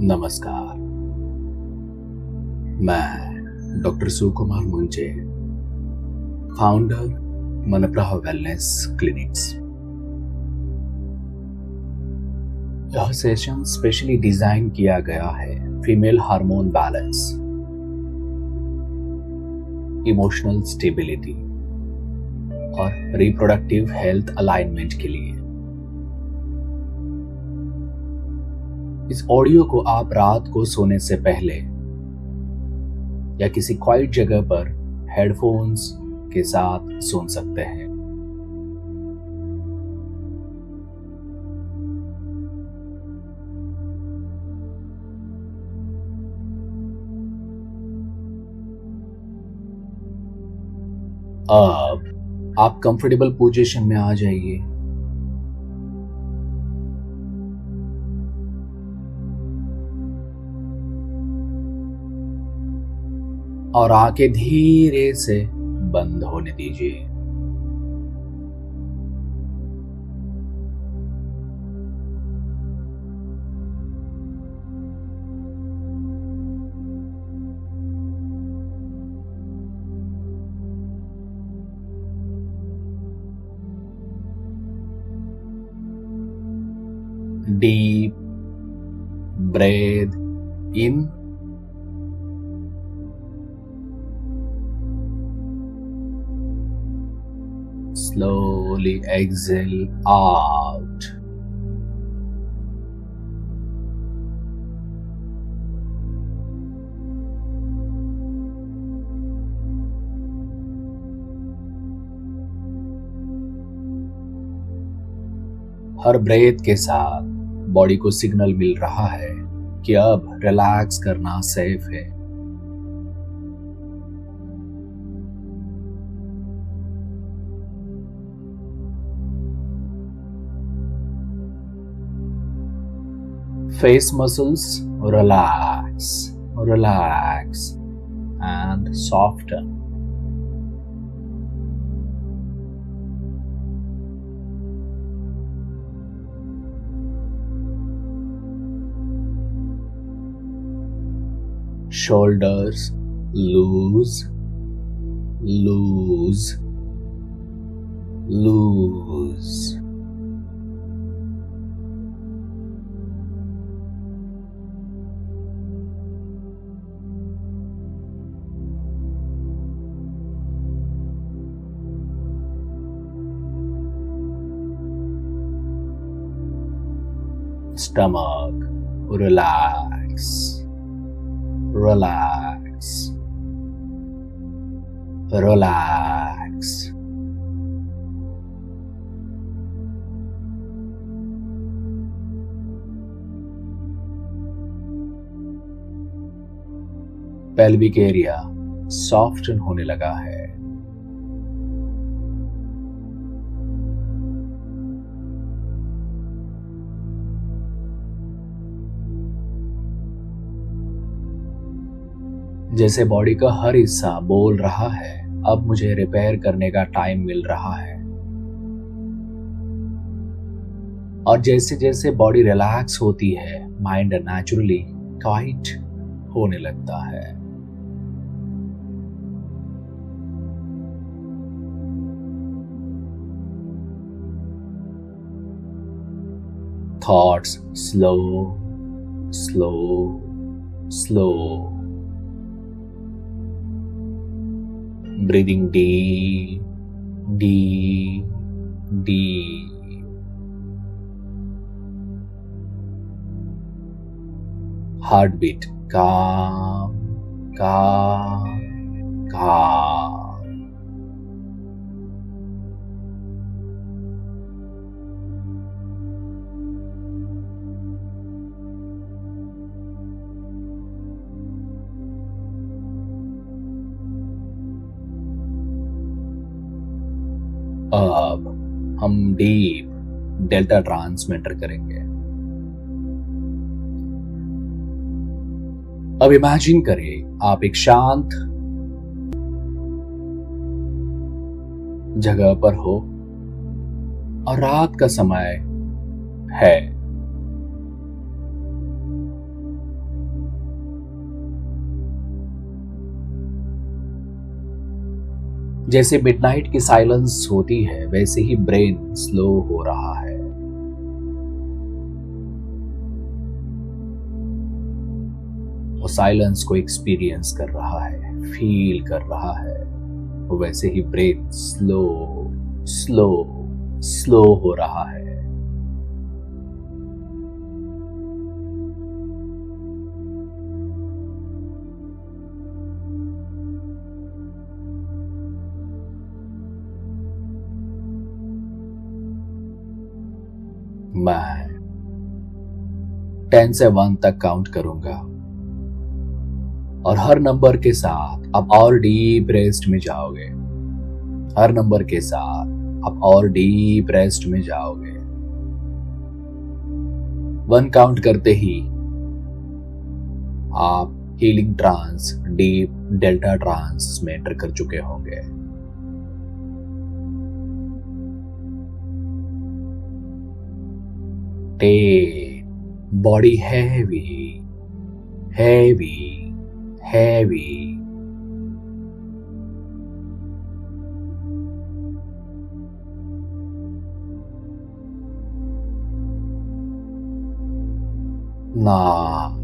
नमस्कार। मैं डॉक्टर सुकुमार Moonje, founder मनप्रह wellness clinics. यह सेशन स्पेशली डिजाइन किया गया है female hormone balance, emotional stability और रिप्रोडक्टिव हेल्थ अलाइनमेंट के लिए। इस ऑडियो को आप रात को सोने से पहले या किसी क्वाइट जगह पर हेडफोन्स के साथ सुन सकते हैं। अब आप कंफर्टेबल पोजीशन में आ जाइए। और आंखें धीरे से बंद होने दीजिए। Deep breath in slowly exhale out. हर ब्रेथ के साथ बॉडी को सिग्नल मिल रहा है कि अब रिलैक्स करना सेफ है। Face muscles relax and soften. Shoulders loose. Stomach relax. Pelvic area soften होने लगा है। जैसे बॉडी का हर हिस्सा बोल रहा है, अब मुझे रिपेयर करने का टाइम मिल रहा है। और जैसे जैसे बॉडी रिलैक्स होती है, माइंड नेचुरली क्वाइट होने लगता है। Thoughts slow breathing deep. Heartbeat calm. अब हम डीप डेल्टा ट्रांसमीटर करेंगे। अब इमेजिन करें आप एक शांत जगह पर हो और रात का समय है। जैसे मिडनाइट की साइलेंस होती है वैसे ही ब्रेन स्लो हो रहा है। वो साइलेंस को एक्सपीरियंस कर रहा है, फील कर रहा है। वैसे ही ब्रेन स्लो स्लो स्लो हो रहा है। मैं 10 से 1 तक काउंट करूंगा और हर नंबर के साथ आप और डीप रेस्ट में जाओगे। हर नंबर के साथ आप और डीप रेस्ट में जाओगे। 1 काउंट करते ही आप healing trance, deep delta trance में एंटर कर चुके होंगे। Body heavy heavy heavy. 9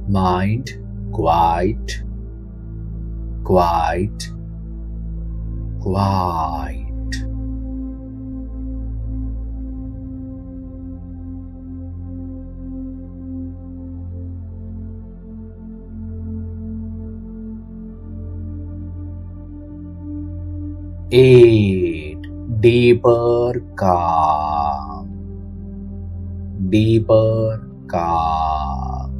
mind quiet quiet quiet। 8 deeper calm deeper calm।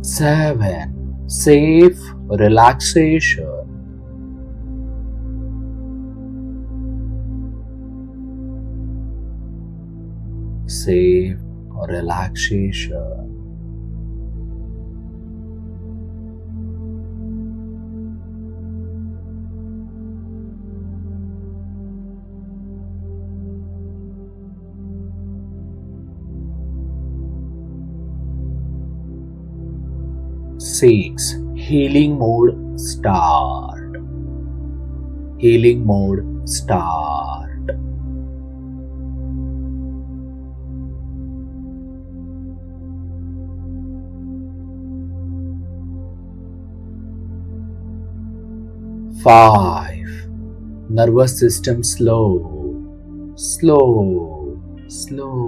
7 safe relaxation। Safe relaxation। 6 healing mode start healing mode start। 5 nervous system slow slow slow।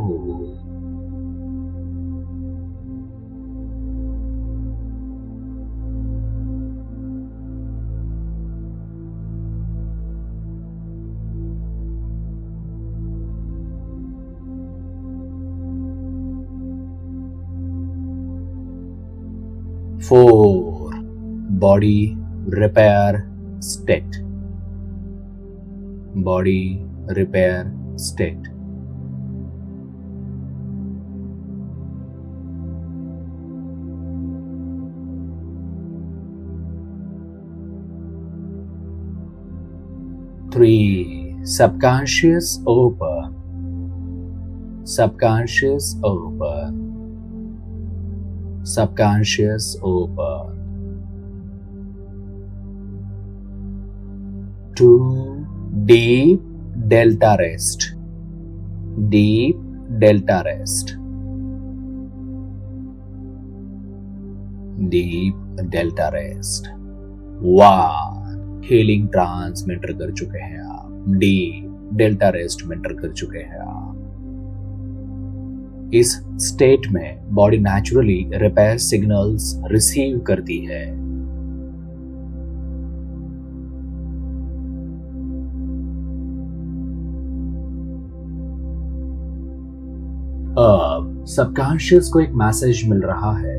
4 body repair state body repair state। 3 subconscious open subconscious open subconscious open। 2 deep delta rest deep delta rest deep delta rest। 1 healing trance में enter कर चुके हैं आप। Deep delta rest में enter कर चुके हैं आप। इस स्टेट में body naturally repair signals receive करती है। अब सबकॉन्शियस को एक मैसेज मिल रहा है,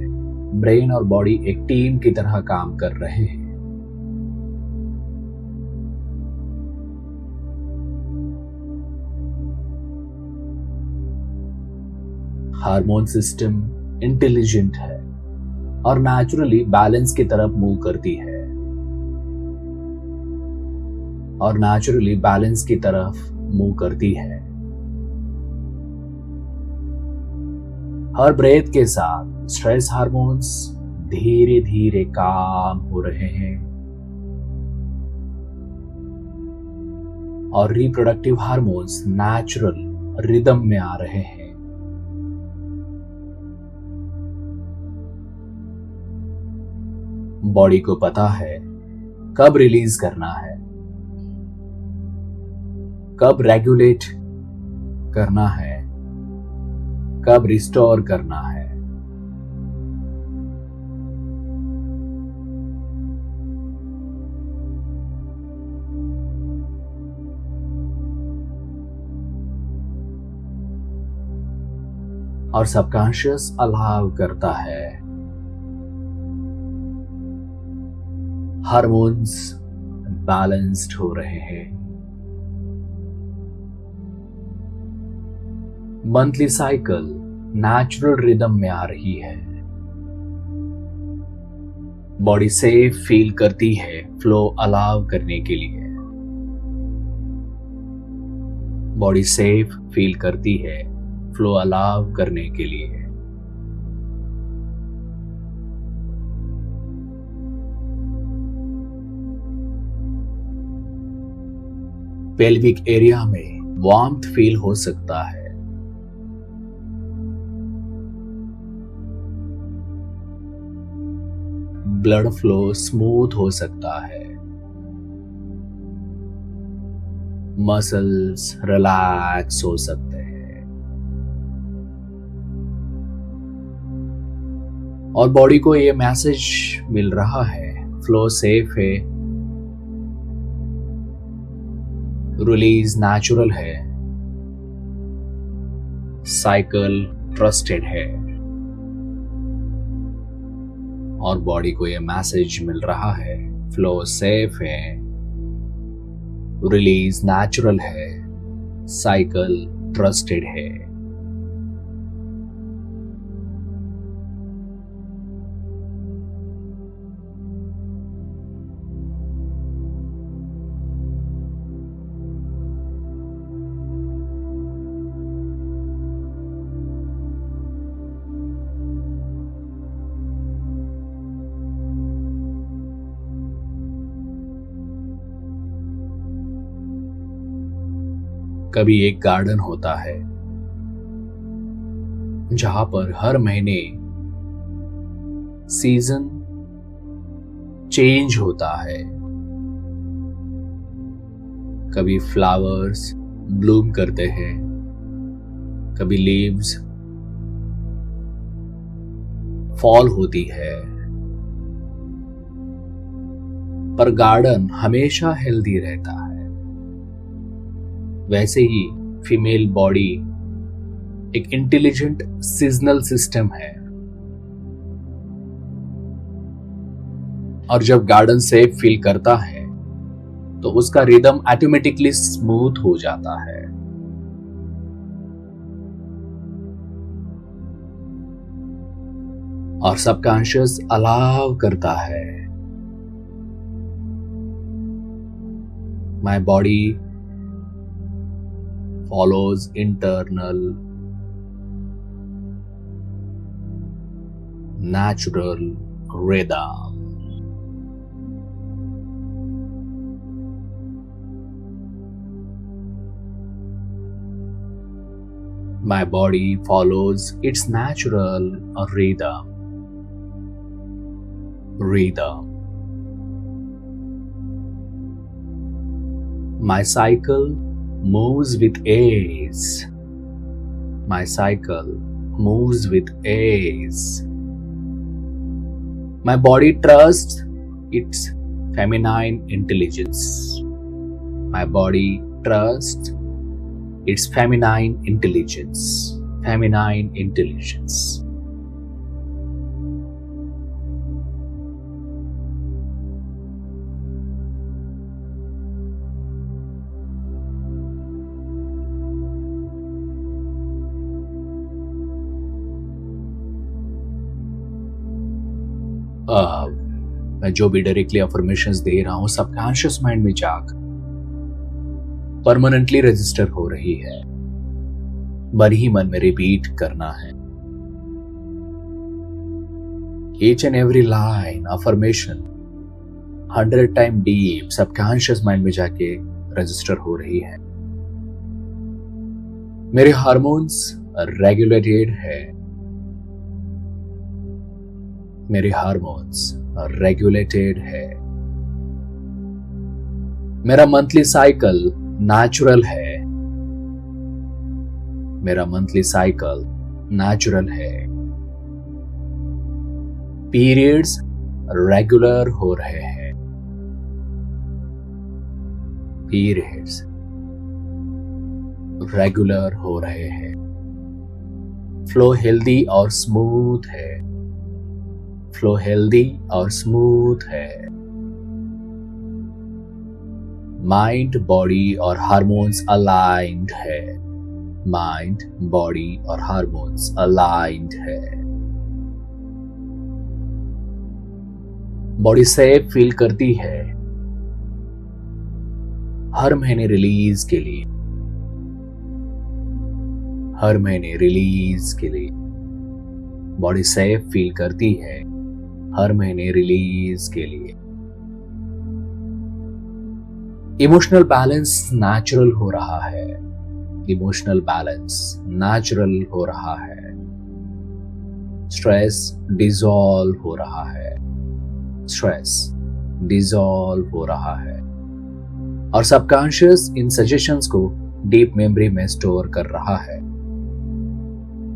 ब्रेन और बॉडी एक टीम की तरह काम कर रहे हैं। हार्मोन सिस्टम इंटेलिजेंट है और नेचुरली बैलेंस की तरफ मूव करती है। और नेचुरली बैलेंस की तरफ मूव करती है। हर ब्रेथ के साथ स्ट्रेस हार्मोन्स धीरे धीरे काम हो रहे हैं और रिप्रोडक्टिव हार्मोन्स नेचुरल रिदम में आ रहे हैं। बॉडी को पता है कब रिलीज करना है, कब रेगुलेट करना है, कब रिस्टोर करना है। और सबकॉन्शियस अलाउ करता है हार्मोन्स बैलेंस्ड हो रहे हैं। मंथली साइकिल नेचुरल रिदम में आ रही है। बॉडी सेफ फील करती है फ्लो अलाउ करने के लिए। बॉडी सेफ फील करती है फ्लो अलाउ करने के लिए। पेल्विक एरिया में वार्मथ फील हो सकता है। ब्लड फ्लो स्मूथ हो सकता है। मसल्स रिलैक्स हो सकते हैं और बॉडी को ये मैसेज मिल रहा है फ्लो सेफ है, रिलीज नेचुरल है, साइकिल ट्रस्टेड है। और बॉडी को यह मैसेज मिल रहा है फ्लो सेफ है, रिलीज नेचुरल है, साइकिल ट्रस्टेड है। कभी एक गार्डन होता है जहां पर हर महीने सीजन चेंज होता है। कभी फ्लावर्स ब्लूम करते हैं, कभी लीव्स फॉल होती है, पर गार्डन हमेशा हेल्दी रहता है। वैसे ही फीमेल बॉडी एक इंटेलिजेंट सीजनल सिस्टम है और जब गार्डन सेफ फील करता है तो उसका रिदम ऑटोमेटिकली स्मूथ हो जाता है। और सबकॉन्शियस अलाउ करता है my body follows internal natural rhythm. My body follows its natural rhythm. My cycle moves with ease. My cycle moves with ease. My body trusts its feminine intelligence. My body trusts its feminine intelligence. Feminine intelligence. मैं जो भी directly affirmations दे रहा हूं subconscious mind में जाकर permanently register हो रही है। मन ही मन में रिपीट करना है। Each and every line affirmation 100 time deep subconscious mind में जाके रजिस्टर हो रही है। मेरे हार्मोन्स रेगुलेटेड है। मेरे हार्मोन्स रेगुलेटेड है। मेरा मंथली साइकिल नेचुरल है। मेरा मंथली साइकिल नेचुरल है। पीरियड्स रेगुलर हो रहे हैं। पीरियड्स रेगुलर हो रहे हैं। फ्लो हेल्दी और स्मूथ है। फ्लो हेल्दी और स्मूथ है। माइंड, बॉडी और हार्मोन्स अलाइंड है। माइंड, बॉडी और हार्मोन्स अलाइंड है। बॉडी सेफ फील करती है। हर महीने रिलीज के लिए। हर महीने रिलीज के लिए बॉडी सेफ फील करती है। हर महीने रिलीज के लिए इमोशनल बैलेंस नेचुरल हो रहा है। इमोशनल बैलेंस नेचुरल हो रहा है। स्ट्रेस डिसॉल्व हो रहा है। स्ट्रेस डिसॉल्व हो रहा है। और सबकॉन्शियस इन सजेशंस को डीप मेमोरी में स्टोर कर रहा है।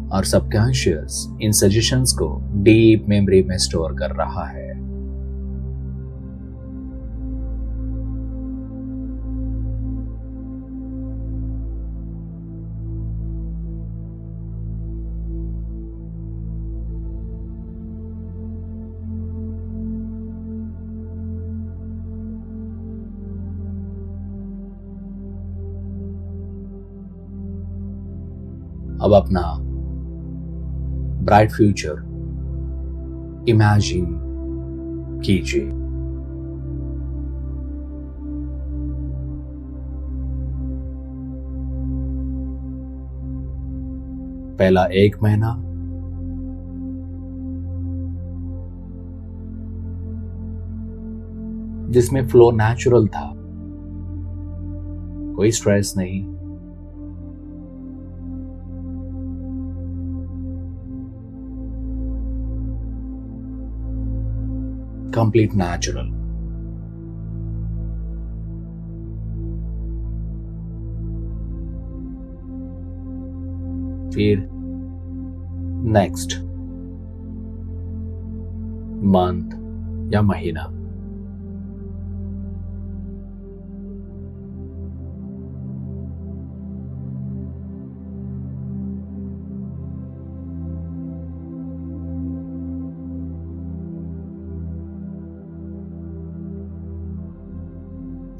और सबकॉन्शियस इन सजेशंस को डीप मेमोरी में स्टोर कर रहा है। अब अपना ब्राइट फ्यूचर इमेजिन कीजिए। पहला 1 महीना जिसमें फ्लो नेचुरल था, कोई स्ट्रेस नहीं। Complete natural. फिर नेक्स्ट मंथ या महीना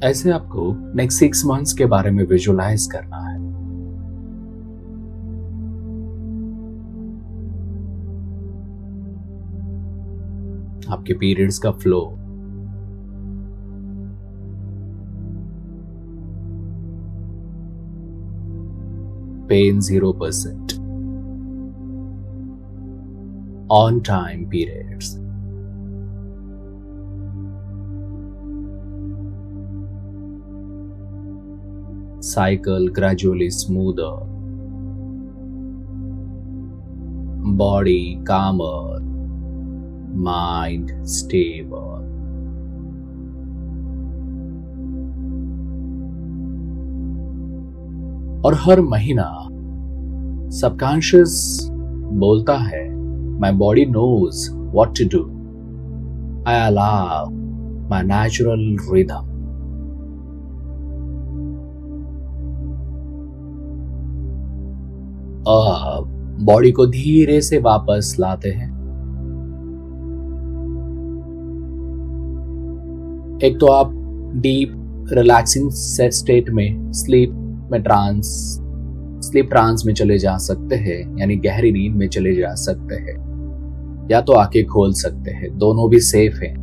ऐसे आपको नेक्स्ट 6 मंथ्स के बारे में विजुअलाइज करना है। आपके पीरियड्स का flow, pain 0%, on time periods, cycle gradually smoother, body calmer, mind stable. और हर महीना सबकॉन्शियस बोलता है, my body knows what to do. I allow my natural rhythm. Body को धीरे से वापस लाते हैं। एक तो आप डीप रिलैक्सिंग सेट स्टेट में स्लीप ट्रांस में चले जा सकते हैं, यानी गहरी नींद में चले जा सकते हैं, या तो आंखें खोल सकते हैं। दोनों भी सेफ हैं।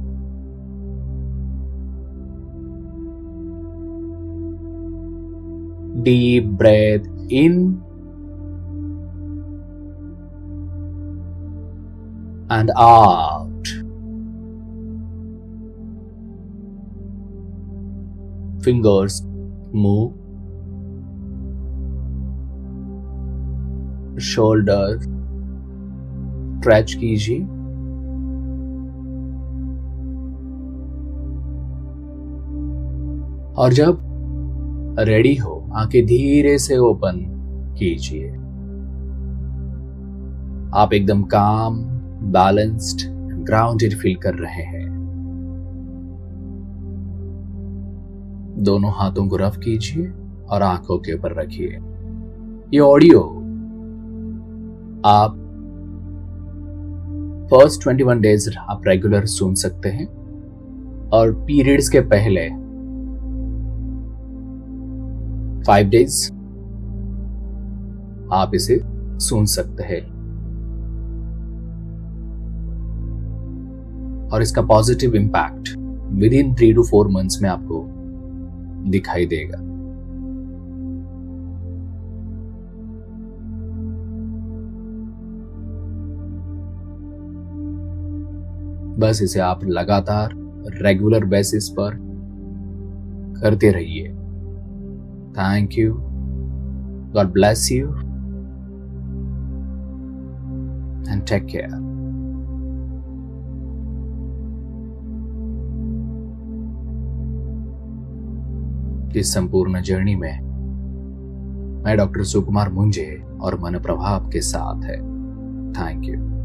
Deep breath in and out. Fingers move. Shoulders stretch कीजिए. और जब रेडी हो आंखें धीरे से ओपन कीजिए. आप एकदम काम, बैलेंस्ड, ग्राउंडेड फील कर रहे हैं. दोनों हाथों को रफ कीजिए और आंखों के ऊपर रखिए. ये ऑडियो आप फर्स्ट 21 डेज आप रेगुलर सुन सकते हैं और पीरियड्स के पहले 5 डेज आप इसे सुन सकते हैं. और इसका positive impact with in 3 to 4 months में आपको दिखाई देगा. बस इसे आप लगातार रेगुलर बेसिस पर करते रहिए. Thank you. God bless you and take care. इस संपूर्ण जर्नी में मैं डॉक्टर सुकुमार मुंजे और मन प्रभा आपके साथ है. Thank you.